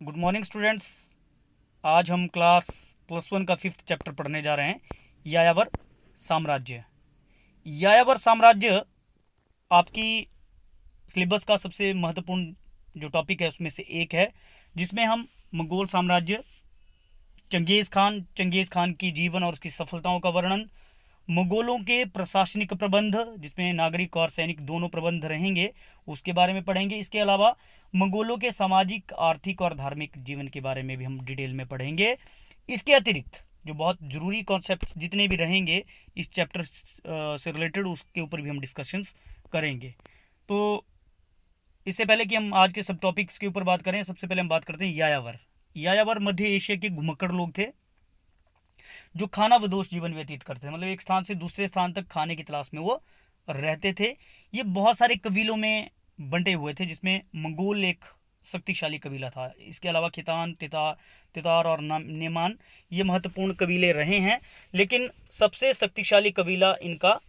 Good morning students. आज हम class +1 का 5th चैप्टर पढ़ने जा रहे हैं, यायावर साम्राज्य। यायावर साम्राज्य आपकी सिलेबस का सबसे महत्वपूर्ण जो टॉपिक है उसमें से एक है, जिसमें हम मंगोल साम्राज्य, चंगेज़ खान की जीवन और उसकी सफलताओं का वर्णन, मुगलों के प्रशासनिक प्रबंध जिसमें नागरिक और सैनिक दोनों प्रबंध रहेंगे, उसके बारे में पढ़ेंगे। इसके अलावा मुगलों के सामाजिक, आर्थिक और धार्मिक जीवन के बारे में भी हम डिटेल में पढ़ेंगे। इसके अतिरिक्त जो बहुत ज़रूरी कॉन्सेप्ट जितने भी रहेंगे इस चैप्टर से रिलेटेड, उसके ऊपर भी हम डिस्कशंस करेंगे। तो इससे पहले कि हम आज के सब टॉपिक्स के ऊपर बात करें, सबसे पहले हम बात करते हैं यायावर। यायावर मध्य एशिया के घुमक्कड़ लोग थे जो खाना बदोश जीवन व्यतीत करते थे। मतलब एक स्थान से दूसरे स्थान तक खाने की तलाश में वो रहते थे। ये बहुत सारे कबीलों में बंटे हुए थे, जिसमें मंगोल एक शक्तिशाली कबीला था। इसके अलावा खितान, तितार और नेमान ये महत्वपूर्ण कबीले रहे हैं, लेकिन सबसे शक्तिशाली कबीला इनका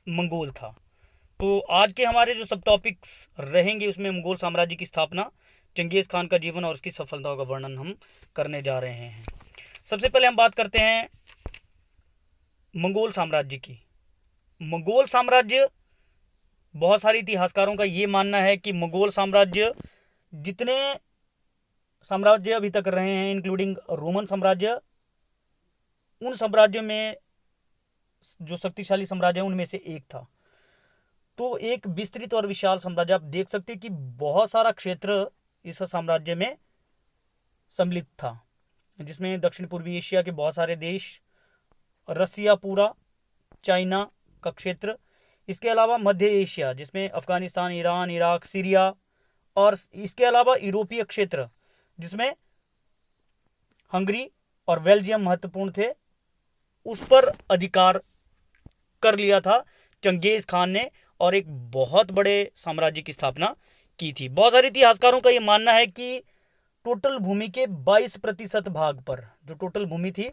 मंगोल था। तो आज के हमारे जो सब टॉपिक्स रहेंगे उसमें मंगोल साम्राज्य की स्थापना, चंगेज़ खान का जीवन और उसकी सफलताओं का वर्णन हम करने जा रहे हैं। सबसे पहले हम बात करते हैं मंगोल साम्राज्य की। मंगोल साम्राज्य, बहुत सारे इतिहासकारों का ये मानना है कि मंगोल साम्राज्य जितने साम्राज्य अभी तक रहे हैं, इंक्लूडिंग रोमन साम्राज्य, उन साम्राज्यों में जो शक्तिशाली साम्राज्य है उनमें से एक था। तो एक विस्तृत और विशाल साम्राज्य, आप देख सकते हैं कि बहुत सारा क्षेत्र इस साम्राज्य में सम्मिलित था, जिसमें दक्षिण पूर्वी एशिया के बहुत सारे देश, रसिया पूरा, चाइना का क्षेत्र, इसके अलावा मध्य एशिया जिसमें अफगानिस्तान, ईरान, इराक, सीरिया, और इसके अलावा यूरोपीय क्षेत्र जिसमें हंगरी और बेल्जियम महत्वपूर्ण थे, उस पर अधिकार कर लिया था चंगेज़ खान ने और एक बहुत बड़े साम्राज्य की स्थापना की थी। बहुत सारे इतिहासकारों का यह मानना है कि टोटल भूमि के 22% भाग पर, जो टोटल भूमि थी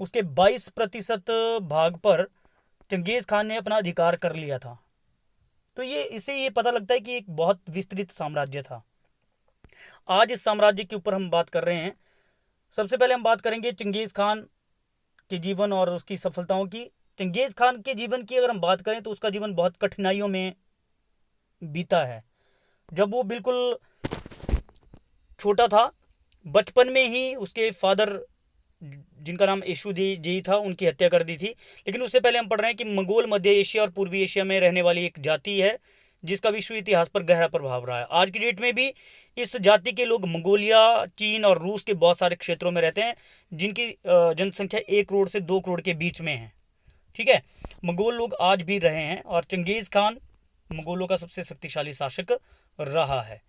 उसके 22% भाग पर चंगेज़ खान ने अपना अधिकार कर लिया था। तो इससे ये पता लगता है कि एक बहुत विस्तृत साम्राज्य था। आज इस साम्राज्य के ऊपर हम बात कर रहे हैं। सबसे पहले हम बात करेंगे चंगेज़ खान के जीवन और उसकी सफलताओं की। चंगेज़ खान के जीवन की अगर हम बात करें तो उसका जीवन बहुत कठिनाइयों में बीता है। जब वो बिल्कुल छोटा था, बचपन में ही उसके फादर, जिनका नाम येसुजेई था, उनकी हत्या कर दी थी। लेकिन उससे पहले हम पढ़ रहे हैं कि मंगोल मध्य एशिया और पूर्वी एशिया में रहने वाली एक जाति है जिसका विश्व इतिहास पर गहरा प्रभाव रहा है। आज की डेट में भी इस जाति के लोग मंगोलिया, चीन और रूस के बहुत सारे क्षेत्रों में रहते हैं, जिनकी जनसंख्या 1 करोड़ से 2 करोड़ के बीच में है। ठीक है, मंगोल लोग आज भी रहे हैं और चंगेज़ खान मंगोलों का सबसे शक्तिशाली शासक रहा है।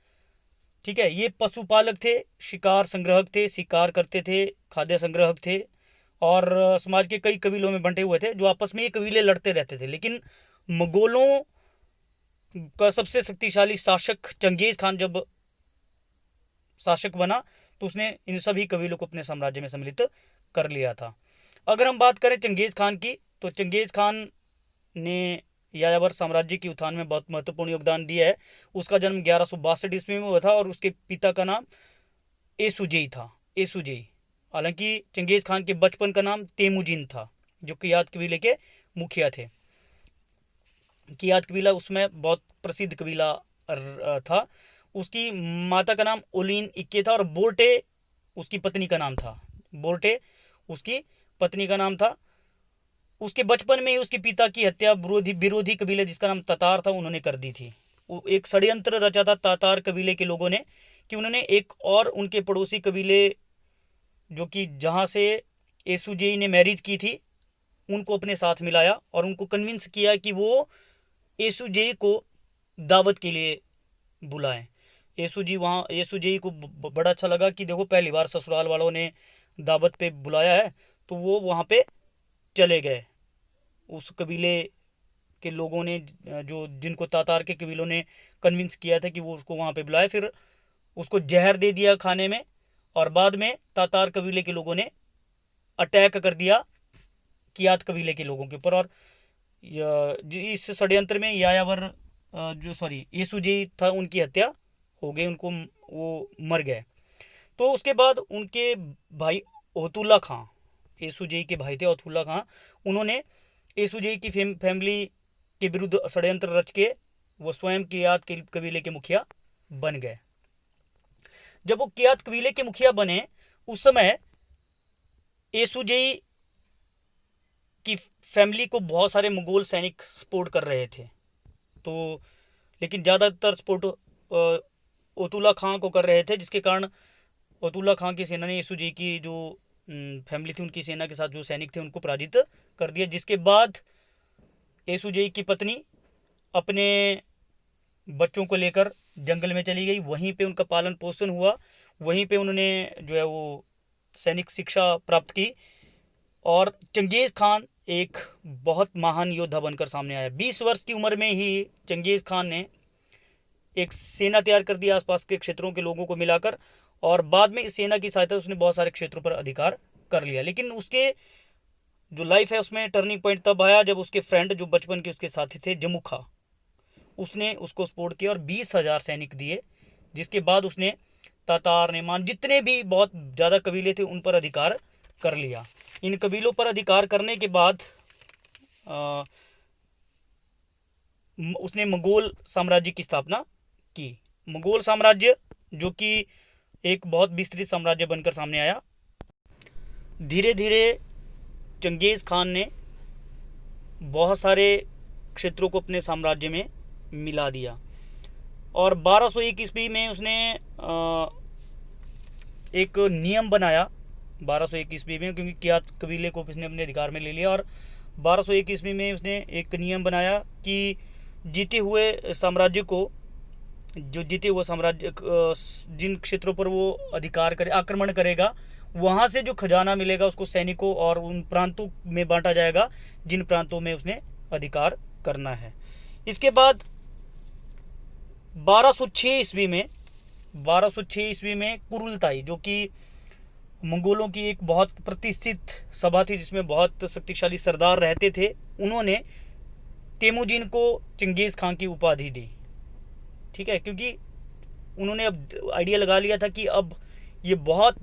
ठीक है, ये पशुपालक थे, शिकार संग्रहक थे, शिकार करते थे, खाद्य संग्रहक थे, और समाज के कई कबीलों में बंटे हुए थे, जो आपस में ये कबीले लड़ते रहते थे। लेकिन मंगोलों का सबसे शक्तिशाली शासक चंगेज़ खान जब शासक बना तो उसने इन सभी कबीलों को अपने साम्राज्य में सम्मिलित कर लिया था। अगर हम बात करें चंगेज़ खान की, तो चंगेज़ खान ने यायावर साम्राज्य के उत्थान में बहुत महत्वपूर्ण योगदान दिया है। उसका जन्म 1162 ईस्वी में हुआ था और उसके पिता का नाम येसुजेई था, येसुजेई। हालांकि चंगेज़ खान के बचपन का नाम तेमुजिन था, जो कियात कबीले के मुखिया थे। कियात कबीला उसमें बहुत प्रसिद्ध कबीला था। उसकी माता का नाम ओलिन इक्के था और बोर्टे उसकी पत्नी का नाम था। बोर्टे उसकी पत्नी का नाम था। उसके बचपन में ही उसके पिता की हत्या विरोधी कबीले जिसका नाम तातार था उन्होंने कर दी थी। एक षड्यंत्र रचा था तातार कबीले के लोगों ने कि उन्होंने एक और उनके पड़ोसी कबीले, जो कि जहाँ से येसुजेई ने मैरिज की थी, उनको अपने साथ मिलाया और उनको कन्विंस किया कि वो येसुजेई को दावत के लिए बुलाएं। येसुजेई को बड़ा अच्छा लगा कि देखो पहली बार ससुराल वालों ने दावत पे बुलाया है, तो वो वहाँ पे चले गए। उस कबीले के लोगों ने, जो जिनको तातार के कबीलों ने कन्विंस किया था कि वो उसको वहाँ पे बुलाए, फिर उसको जहर दे दिया खाने में, और बाद में तातार कबीले के लोगों ने अटैक कर दिया कियात कबीले के लोगों के ऊपर, और इस षड्यंत्र में यायावर येसुजेई था, उनकी हत्या हो गई, उनको वो मर गए। तो उसके बाद उनके भाई ओतुल्ला खां, येसुजेई के भाई थे ओतुल्ला खां, उन्होंने येसुजेई की फैमिली के विरुद्ध षड्यंत्र रच के वो स्वयं कियात के कबीले के मुखिया बन गए। जब वो कियात कबीले के मुखिया बने उस समय येसुजेई की फैमिली को बहुत सारे मुगल सैनिक सपोर्ट कर रहे थे, तो लेकिन ज़्यादातर सपोर्ट ओतुल्ला खां को कर रहे थे, जिसके कारण ओतुल्ला खां की सेना ने येसुजेई की जो फैमिली थी उनकी सेना के साथ जो सैनिक थे उनको पराजित कर दिया। जिसके बाद येसुजेई की पत्नी अपने बच्चों को लेकर जंगल में चली गई, वहीं पे उनका पालन पोषण हुआ, वहीं पे उन्होंने जो है वो सैनिक शिक्षा प्राप्त की और चंगेज़ खान एक बहुत महान योद्धा बनकर सामने आया। 20 वर्ष की उम्र में ही चंगेज़ खान ने एक सेना तैयार कर दिया आसपास के क्षेत्रों के लोगों को मिलाकर, और बाद में इस सेना की सहायता से उसने बहुत सारे क्षेत्रों पर अधिकार कर लिया। लेकिन उसके जो लाइफ है उसमें टर्निंग पॉइंट तब आया जब उसके फ्रेंड जो बचपन के उसके साथी थे जमुखा, उसने उसको सपोर्ट किया और 20,000 सैनिक दिए, जिसके बाद उसने तातार नेमान जितने भी बहुत ज़्यादा कबीले थे उन पर अधिकार कर लिया। इन कबीलों पर अधिकार करने के बाद उसने मंगोल साम्राज्य की स्थापना की। मंगोल साम्राज्य जो कि एक बहुत विस्तृत साम्राज्य बनकर सामने आया। धीरे धीरे चंगेज़ खान ने बहुत सारे क्षेत्रों को अपने साम्राज्य में मिला दिया और 1201 ईस्वी में उसने एक नियम बनाया। 1201 ईस्वी में, क्योंकि कियात कबीले को उसने अपने अधिकार में ले लिया, और 1201 ईस्वी में उसने एक नियम बनाया कि जीते हुए साम्राज्य को, जो जीते हुए साम्राज्य जिन क्षेत्रों पर वो अधिकार करे आक्रमण करेगा, वहाँ से जो खजाना मिलेगा उसको सैनिकों और उन प्रांतों में बांटा जाएगा जिन प्रांतों में उसने अधिकार करना है। इसके बाद 1206 ईस्वी में कुरुलताई, जो कि मंगोलों की एक बहुत प्रतिष्ठित सभा थी जिसमें बहुत शक्तिशाली सरदार रहते थे, उन्होंने तेमुजिन को चंगेज़ खान की उपाधि दी। ठीक है, क्योंकि उन्होंने अब आइडिया लगा लिया था कि अब ये बहुत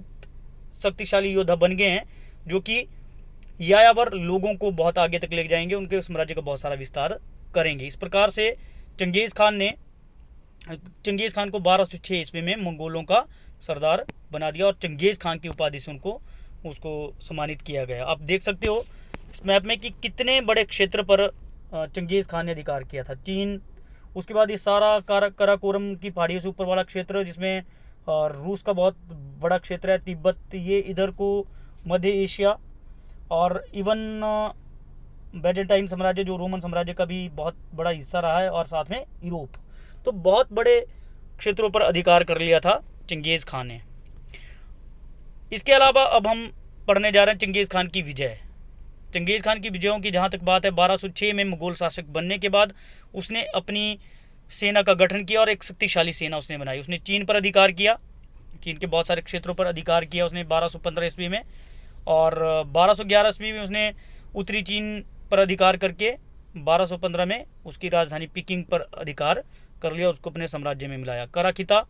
शक्तिशाली योद्धा बन गए हैं जो कि यायावर लोगों को बहुत आगे तक ले जाएंगे, उनके साम्राज्य का बहुत सारा विस्तार करेंगे। इस प्रकार से चंगेज़ खान को 1206 ईस्वी में मंगोलों का सरदार बना दिया और चंगेज़ खान की उपाधि से उसको सम्मानित किया गया। आप देख सकते हो इस मैप में कि कितने बड़े क्षेत्र पर चंगेज़ खान ने अधिकार किया था। चीन, उसके बाद ये सारा काराकोरम की पहाड़ियों से ऊपर वाला क्षेत्र जिसमें रूस का बहुत बड़ा क्षेत्र है, तिब्बत, ये इधर को मध्य एशिया, और इवन बैजेंटाइन साम्राज्य जो रोमन साम्राज्य का भी बहुत बड़ा हिस्सा रहा है, और साथ में यूरोप। तो बहुत बड़े क्षेत्रों पर अधिकार कर लिया था चंगेज़ खान ने। इसके अलावा अब हम पढ़ने जा रहे हैं चंगेज़ खान की विजय। चंगेज़ खान की विजयों की जहाँ तक बात है, 1206 में मुगल शासक बनने के बाद उसने अपनी सेना का गठन किया और एक शक्तिशाली सेना उसने बनाई। उसने चीन पर अधिकार किया, चीन के बहुत सारे क्षेत्रों पर अधिकार किया उसने 1215 ईस्वी में, और 1211 ईस्वी में उसने उत्तरी चीन पर अधिकार करके 1215 में उसकी राजधानी पीकिंग पर अधिकार कर लिया, उसको अपने साम्राज्य में मिलाया। कराखिता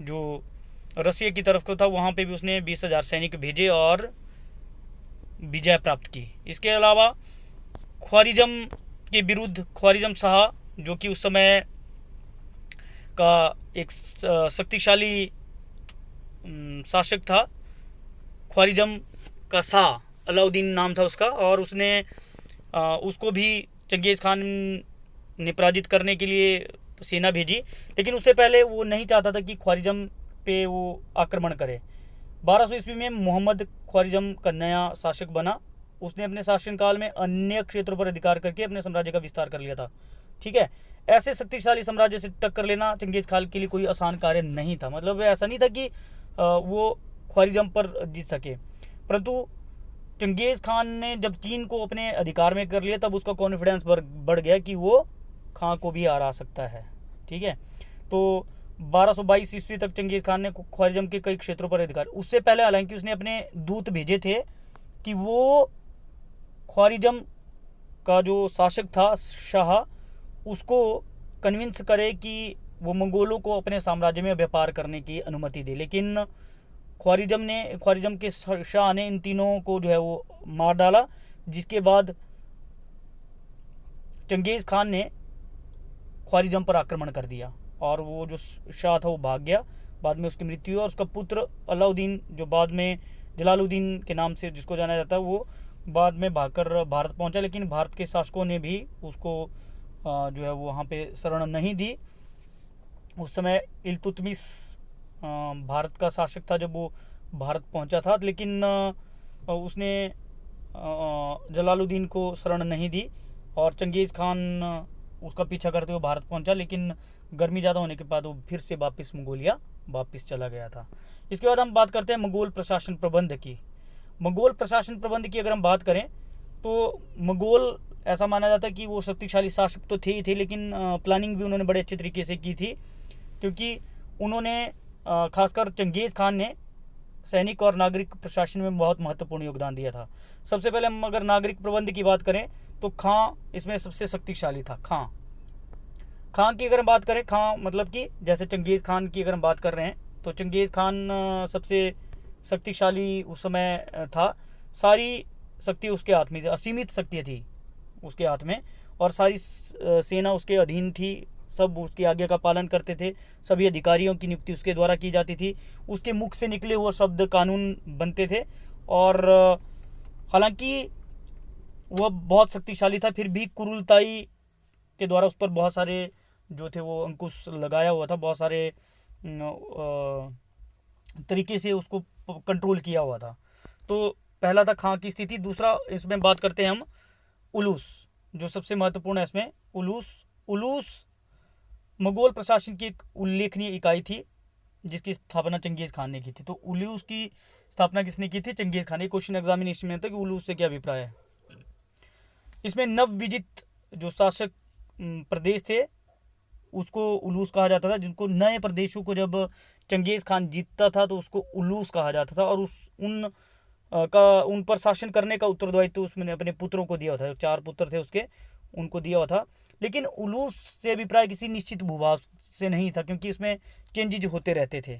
जो रसिया की तरफ को था, वहाँ पे भी उसने 20,000 सैनिक भेजे और विजय प्राप्त की। इसके अलावा ख्वारिज़म के विरुद्ध ख्वारिज़म शाह, जो कि उस समय का एक शक्तिशाली शासक था, ख्वारिज़म का शाह अलाउद्दीन नाम था उसका, और उसने उसको भी चंगेज़ खान ने पराजित करने के लिए सेना भेजी, लेकिन उससे पहले वो नहीं चाहता था कि ख्वारिज़म पे वो आक्रमण करे। 1200 ईस्वी में मोहम्मद ख्वारिज़म का नया शासक बना। उसने अपने शासनकाल में अन्य क्षेत्रों पर अधिकार करके अपने साम्राज्य का विस्तार कर लिया था। ठीक है, ऐसे शक्तिशाली साम्राज्य से टक्कर लेना चंगेज़ खान के लिए कोई आसान कार्य नहीं था। मतलब ऐसा नहीं था कि वो ख्वारिज़म पर जीत सके, परंतु चंगेज़ खान ने जब चीन को अपने अधिकार में कर लिया तब उसका कॉन्फिडेंस बढ़ गया कि वो खां को भी हरा सकता है। ठीक है, तो 1222 ईस्वी तक चंगेज़ खान ने ख्वारिज़म के कई क्षेत्रों पर अधिकार, उससे पहले हालांकि उसने अपने दूत भेजे थे कि वो ख्वारिज़म का जो शासक था शाह, उसको कन्विंस करे कि वो मंगोलों को अपने साम्राज्य में व्यापार करने की अनुमति दे, लेकिन ख्वारिज़म के शाह ने इन तीनों को जो है वो मार डाला, जिसके बाद चंगेज़ खान ने ख्वारिज़म पर आक्रमण कर दिया और वो जो शाह था वो भाग गया। बाद में उसकी मृत्यु हुई और उसका पुत्र अलाउद्दीन, जो बाद में जलालुद्दीन के नाम से जिसको जाना जाता है, वो बाद में भागकर भारत पहुंचा, लेकिन भारत के शासकों ने भी उसको जो है वो वहाँ पे शरण नहीं दी। उस समय इल्तुतमिश भारत का शासक था जब वो भारत पहुंचा था, लेकिन उसने जलालुद्दीन को शरण नहीं दी और चंगेज़ खान उसका पीछा करते हुए भारत पहुंचा, लेकिन गर्मी ज़्यादा होने के बाद वो फिर से वापस मंगोलिया वापस चला गया था। इसके बाद हम बात करते हैं मंगोल प्रशासन प्रबंध की। मंगोल प्रशासन प्रबंध की अगर हम बात करें तो मंगोल ऐसा माना जाता है कि वो शक्तिशाली शासक तो थे ही थे, लेकिन प्लानिंग भी उन्होंने बड़े अच्छे तरीके से की थी, क्योंकि उन्होंने खासकर चंगेज़ खान ने सैनिक और नागरिक प्रशासन में बहुत महत्वपूर्ण योगदान दिया था। सबसे पहले हम अगर नागरिक प्रबंध की बात करें तो खां इसमें सबसे शक्तिशाली था। खां की अगर हम बात करें, खां मतलब कि जैसे चंगेज़ खान की अगर हम बात कर रहे हैं तो चंगेज़ खान सबसे शक्तिशाली उस समय था। सारी शक्ति उसके हाथ में थी, असीमित शक्ति थी उसके हाथ में, और सारी सेना उसके अधीन थी, सब उसकी आज्ञा का पालन करते थे। सभी अधिकारियों की नियुक्ति उसके द्वारा की जाती थी, उसके मुख से निकले हुए शब्द कानून बनते थे। और हालांकि वह बहुत शक्तिशाली था, फिर भी क्रूरताई के द्वारा उस पर बहुत सारे जो थे वो अंकुश लगाया हुआ था, बहुत सारे तरीके से उसको कंट्रोल किया हुआ था। तो पहला था खां की स्थिति। दूसरा इसमें बात करते हैं हम उलूस, जो सबसे महत्वपूर्ण है इसमें। उलूस मंगोल प्रशासन की एक उल्लेखनीय इकाई थी जिसकी स्थापना चंगेज़ खान ने की थी। तो उलूस की स्थापना किसने की थी? चंगेज़ खान। ये क्वेश्चन एग्जामिनेशन में था कि उलूस से क्या अभिप्राय है। इसमें नवविजित जो शासक प्रदेश थे उसको उलूस कहा जाता था, जिनको नए प्रदेशों को जब चंगेज़ खान जीतता था तो उसको उलूस कहा जाता था, और उन पर शासन करने का उत्तरदायित्व उसने अपने पुत्रों को दिया हुआ था। जो 4 पुत्र थे उसके, उनको दिया हुआ था। लेकिन उलूस से अभिप्राय किसी निश्चित भूभाग से नहीं था, क्योंकि इसमें चेंजेज होते रहते थे।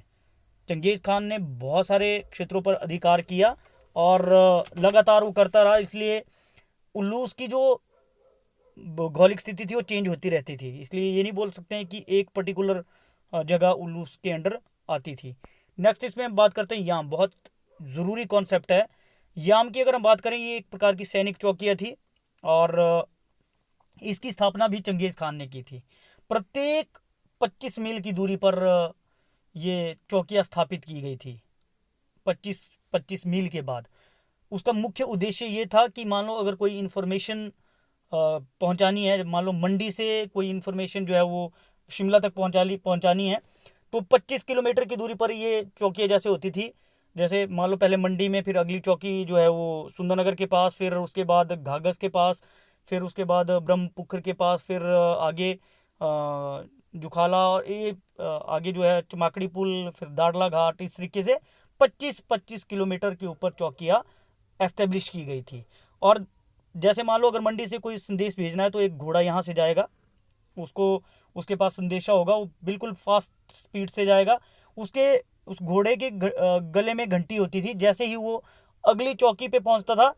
चंगेज़ खान ने बहुत सारे क्षेत्रों पर अधिकार किया और लगातार वो करता रहा, इसलिए उलूस की जो भौगोलिक स्थिति थी वो चेंज होती रहती थी। इसलिए ये नहीं बोल सकते हैं कि एक पर्टिकुलर जगह उलूस के अंडर आती थी। नेक्स्ट इसमें हम बात करते हैं याम। बहुत ज़रूरी कॉन्सेप्ट है याम की। अगर हम बात करें, ये एक प्रकार की सैनिक चौकियाँ थी और इसकी स्थापना भी चंगेज़ खान ने की थी। प्रत्येक 25 मील की दूरी पर ये चौकियाँ स्थापित की गई थी। 25 मील के बाद उसका मुख्य उद्देश्य ये था कि मान लो अगर कोई इन्फॉर्मेशन पहुंचानी है, मान लो मंडी से कोई इन्फॉर्मेशन जो है वो शिमला तक पहुंचानी है, तो 25 किलोमीटर की दूरी पर ये चौकियाँ जैसे होती थी। जैसे मान लो पहले मंडी में, फिर अगली चौकी जो है वो सुंदरनगर के पास, फिर उसके बाद घाघस के पास, फिर उसके बाद ब्रह्मपुत्र के पास, फिर आगे जुखाला, और ये आगे जो है चमाकड़ी पुल, फिर दाड़ला घाट, इस तरीके से 25 किलोमीटर के ऊपर चौकियाँ एस्टेब्लिश की गई थी। और जैसे मान लो अगर मंडी से कोई संदेश भेजना है तो एक घोड़ा यहाँ से जाएगा, उसके पास संदेशा होगा, वो बिल्कुल फास्ट स्पीड से जाएगा। उस घोड़े के गले में घंटी होती थी। जैसे ही वो अगली चौकी पे पहुंचता था,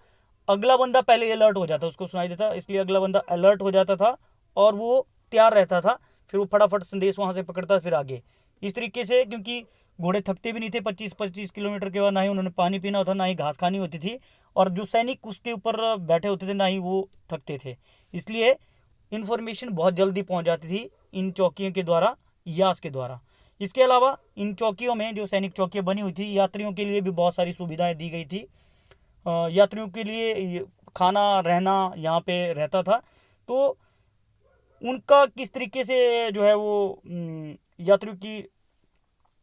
अगला बंदा पहले अलर्ट हो जाता, उसको सुनाई देता, इसलिए अगला बंदा अलर्ट हो जाता था और वो तैयार रहता था। फिर वो फटाफट संदेश वहाँ से पकड़ता, फिर आगे। इस तरीके से, क्योंकि घोड़े थकते भी नहीं थे 25 किलोमीटर के बाद, ना ही उन्होंने पानी पीना होता, ना ही घास खानी होती थी, और जो सैनिक उसके ऊपर बैठे होते थे ना ही वो थकते थे। इसलिए इन्फॉर्मेशन बहुत जल्दी पहुंच जाती थी इन चौकियों के द्वारा, यास के द्वारा। इसके अलावा इन चौकियों में जो सैनिक चौकियाँ बनी हुई थी, यात्रियों के लिए भी बहुत सारी सुविधाएं दी गई थी। यात्रियों के लिए खाना रहना यहाँ पे रहता था। तो उनका किस तरीके से जो है वो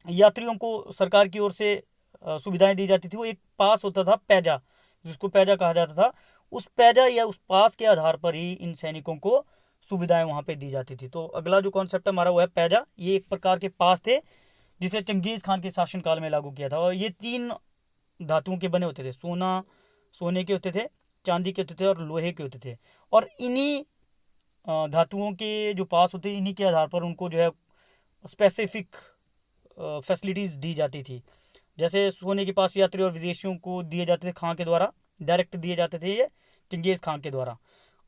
यात्रियों को सरकार की ओर से सुविधाएं दी जाती थी। वो एक पास होता था पैजा, जिसको पैजा कहा जाता था। उस पैजा या उस पास के आधार पर ही इन सैनिकों को सुविधाएं वहाँ पे दी जाती थी। तो अगला जो कॉन्सेप्ट हमारा वो है पैजा। ये एक प्रकार के पास थे जिसे चंगेज़ खान के शासनकाल में लागू किया था, और ये 3 धातुओं के बने होते थे। सोने के होते थे, चांदी के होते थे और लोहे के होते थे। और इन्हीं धातुओं के जो पास होते, इन्हीं के आधार पर उनको जो है स्पेसिफिक फैसिलिटीज़ दी जाती थी। जैसे सोने के पास यात्री और विदेशियों को दिए जाते थे खां के द्वारा, डायरेक्ट दिए जाते थे ये चंगेज खां के द्वारा।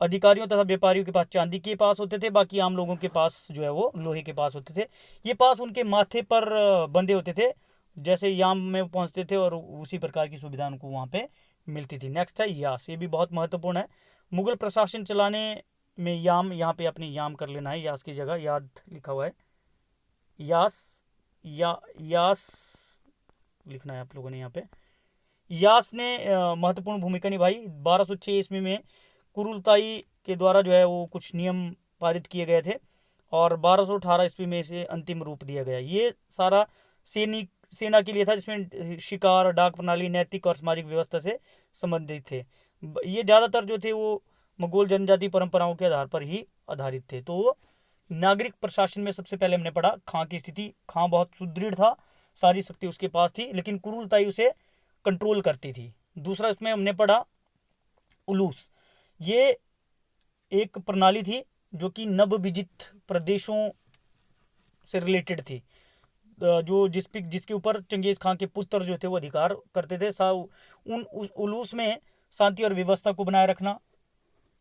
अधिकारियों तथा व्यापारियों के पास चांदी के पास होते थे, बाकी आम लोगों के पास जो है वो लोहे के पास होते थे। ये पास उनके माथे पर बंधे होते थे, जैसे याम में पहुंचते थे और उसी प्रकार की सुविधा उनको वहाँ पे मिलती थी। नेक्स्ट है यास, ये भी बहुत महत्वपूर्ण है। मुगल प्रशासन चलाने में याम, यहाँ पे अपने याम कर लेना है, यास की जगह याद लिखा हुआ है, यास यास लिखना है आप लोगों ने यहाँ पे। यास ने महत्वपूर्ण भूमिका निभाई। 1206 ईस्वी में कुरुलताई के द्वारा जो है वो कुछ नियम पारित किए गए थे और 1218 ईस्वी में इसे अंतिम रूप दिया गया। ये सारा सेना के लिए था, जिसमें शिकार, डाक प्रणाली, नैतिक और सामाजिक व्यवस्था से संबंधित थे। ये ज़्यादातर जो थे वो मंगोल जनजाति परंपराओं के आधार पर ही आधारित थे। तो नागरिक प्रशासन में सबसे पहले हमने पढ़ा खां की स्थिति। खां बहुत सुदृढ़ था, सारी शक्ति उसके पास थी, लेकिन कुरुलताई उसे कंट्रोल करती थी। दूसरा इसमें हमने पढ़ा उलूस। ये एक प्रणाली थी जो कि नवविजित प्रदेशों से रिलेटेड थी, जो जिसके ऊपर चंगेज खां के पुत्र जो थे वो अधिकार करते थे। उलूस में शांति और व्यवस्था को बनाए रखना,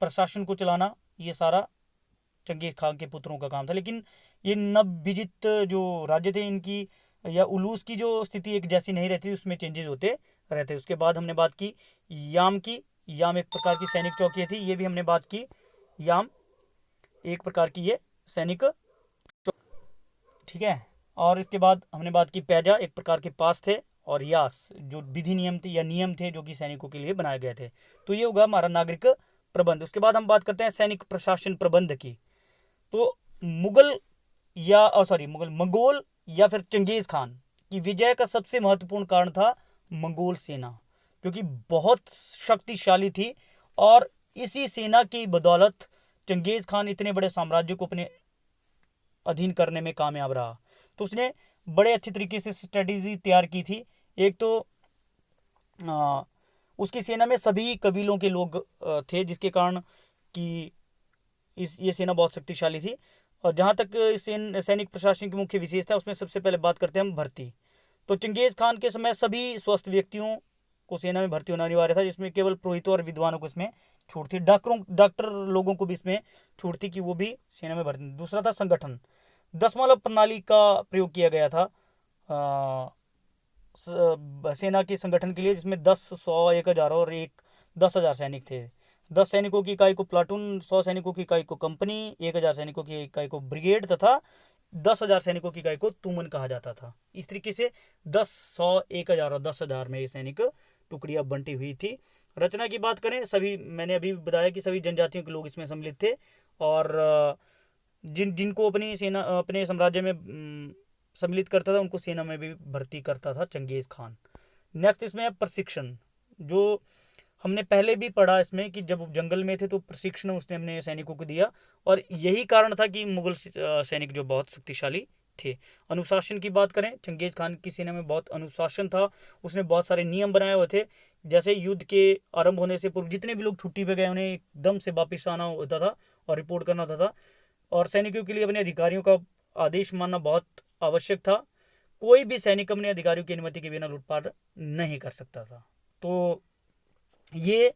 प्रशासन को चलाना, ये सारा चंगेज खां के पुत्रों का काम था। लेकिन ये नवविजित जो राज्य थे इनकी या उलूस की जो स्थिति एक जैसी नहीं रहती, उसमें चेंजेस होते रहते। उसके बाद हमने बात की याम की। याम एक प्रकार की सैनिक चौकी थी, ये भी हमने बात की। याम एक प्रकार की ये सैनिक, ठीक है। और इसके बाद हमने बात की पैजा, एक प्रकार के पास थे, और यास जो विधि नियम थे या नियम थे जो कि सैनिकों के लिए बनाए गए थे। तो ये होगा हमारा नागरिक प्रबंध। उसके बाद हम बात करते हैं सैनिक प्रशासन प्रबंध की। तो मुगल मंगोल या फिर चंगेज खान की विजय का सबसे महत्वपूर्ण कारण था मंगोल सेना, जो कि बहुत शक्तिशाली थी, और इसी सेना की बदौलत चंगेज खान इतने बड़े साम्राज्य को अपने अधीन करने में कामयाब रहा। तो उसने बड़े अच्छे तरीके से स्ट्रेटेजी तैयार की थी। एक तो उसकी सेना में सभी कबीलों के लोग थे, जिसके कारण कि ये सेना बहुत शक्तिशाली थी। और जहाँ तक इस सैनिक प्रशासन की मुख्य विशेषता, उसमें सबसे पहले बात करते हैं हम भर्ती। तो चंगेज खान के समय सभी स्वस्थ व्यक्तियों को सेना में भर्ती होना अनिवार्य था, जिसमें केवल पुरोहितों और विद्वानों को इसमें छूट थी। डॉक्टर लोगों को भी इसमें छूट थी कि वो भी सेना में भर्ती। दूसरा था संगठन। 10 प्रणाली का प्रयोग किया गया था सेना के संगठन के लिए, जिसमें 10, 100, 1000 और 10,000 सैनिक थे। 10 सैनिकों की इकाई को प्लाटून, 100 सैनिकों की इकाई को कंपनी, 1000 सैनिकों की इकाई को ब्रिगेड तथा 10,000 सैनिकों की इकाई को तुमन कहा जाता था। इस तरीके से 10, 100, 1000 और 10,000 में ये सैनिक टुकड़ियां बंटी हुई थी। रचना की बात करें, सभी मैंने अभी बताया कि सभी जनजातियों के लोग इसमें सम्मिलित थे, और जिनको अपनी सेना अपने साम्राज्य में सम्मिलित करता था उनको सेना में भी भर्ती करता था चंगेज खान। नेक्स्ट इसमें है प्रशिक्षण, जो हमने पहले भी पढ़ा इसमें कि जब जंगल में थे तो प्रशिक्षण उसने अपने सैनिकों को दिया, और यही कारण था कि मुगल सैनिक जो बहुत शक्तिशाली थे। अनुशासन की बात करें, चंगेज खान की सेना में बहुत अनुशासन था। उसने बहुत सारे नियम बनाए हुए थे, जैसे युद्ध के आरंभ होने से पूर्व जितने भी लोग छुट्टी पे गए उन्हें एकदम से वापस आना होता था और रिपोर्ट करना होता था। और सैनिकों के लिए अपने अधिकारियों का आदेश मानना बहुत आवश्यक था। कोई भी सैनिक अपने अधिकारियों की अनुमति के बिना लूटपाट नहीं कर सकता था। तो ये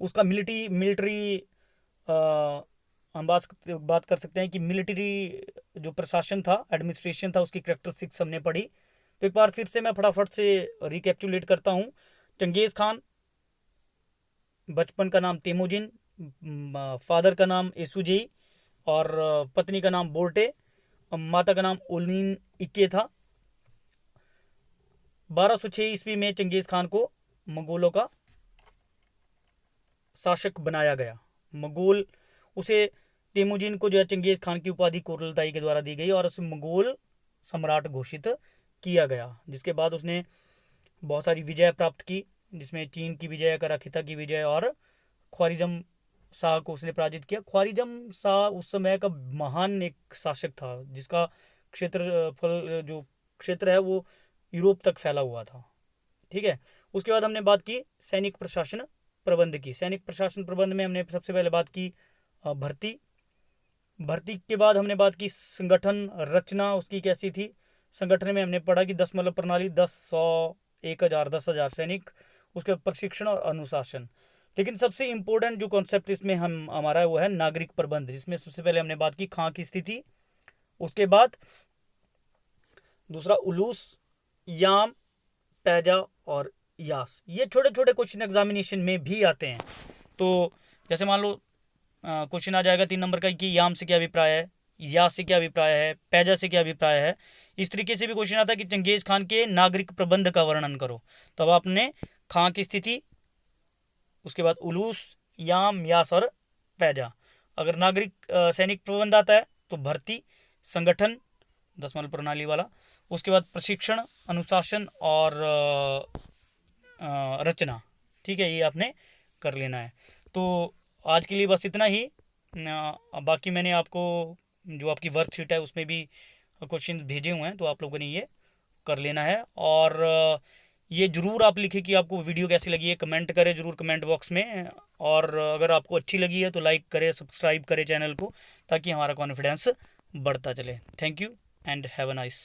उसका मिलिट्री हम बात कर सकते हैं कि मिलिट्री जो प्रशासन था, एडमिनिस्ट्रेशन था, उसकी कैरेक्टरिस्टिक्स हमने पढ़ी। तो एक बार फिर से मैं फटाफट से रिकैप्चुलेट करता हूँ। चंगेज खान, बचपन का नाम तेमुजिन, फादर का नाम एसुजेई, और पत्नी का नाम बोर्टे, माता का नाम ओलिन इक्के था। 1206 ईस्वी में चंगेज खान को मंगोलों का शासक बनाया गया। मंगोल उसे तेमुजिन को जो है चंगेज खान की उपाधि कुरुलताई के द्वारा दी गई और उसे मंगोल सम्राट घोषित किया गया, जिसके बाद उसने बहुत सारी विजय प्राप्त की, जिसमें चीन की विजय, कराखिता की विजय और ख्वारिजम शाह को उसने पराजित किया। ख्वारिजम शाह उस समय का महान एक शासक था, जिसका जो क्षेत्र है वो यूरोप तक फैला हुआ था। ठीक है। उसके बाद हमने बात की सैनिक प्रशासन प्रबंध की। सैनिक प्रशासन प्रबंध में हमने सबसे पहले बात की भर्ती के बाद हमने बात की संगठन रचना उसकी कैसी थी। संगठन में हमने पढ़ा कि 10 प्रणाली, 10, 100, 1000 10,000 सैनिक, उसके बाद प्रशिक्षण और अनुशासन। लेकिन सबसे इम्पोर्टेंट जो कॉन्सेप्ट इसमें हमारा है वो है नागरिक प्रबंध, जिसमें सबसे पहले हमने बात की खां की स्थिति, उसके बाद दूसरा उलूस, याम, पैजा और यास। ये छोटे छोटे क्वेश्चन एग्जामिनेशन में भी आते हैं। तो जैसे मान लो क्वेश्चन आ जाएगा 3 नंबर का कि याम से क्या अभिप्राय है, यास से क्या अभिप्राय है, पैजा से क्या अभिप्राय है। इस तरीके से भी क्वेश्चन आता है कि चंगेज खान के नागरिक प्रबंध का वर्णन करो। तो अब आपने खां की स्थिति, उसके बाद उलूस, याम, यास और पैजा। अगर नागरिक सैनिक प्रबंध आता है तो भर्ती, संगठन, 10 प्रणाली वाला, उसके बाद प्रशिक्षण, अनुशासन और रचना। ठीक है, ये आपने कर लेना है। तो आज के लिए बस इतना ही। बाकी मैंने आपको जो आपकी वर्कशीट है उसमें भी क्वेश्चन भेजे हुए हैं, तो आप लोगों ने ये कर लेना है। और ये ज़रूर आप लिखें कि आपको वीडियो कैसी लगी है, कमेंट करें ज़रूर कमेंट बॉक्स में। और अगर आपको अच्छी लगी है तो लाइक करें, सब्सक्राइब करें चैनल को, ताकि हमारा कॉन्फिडेंस बढ़ता चले। Thank you and have a nice.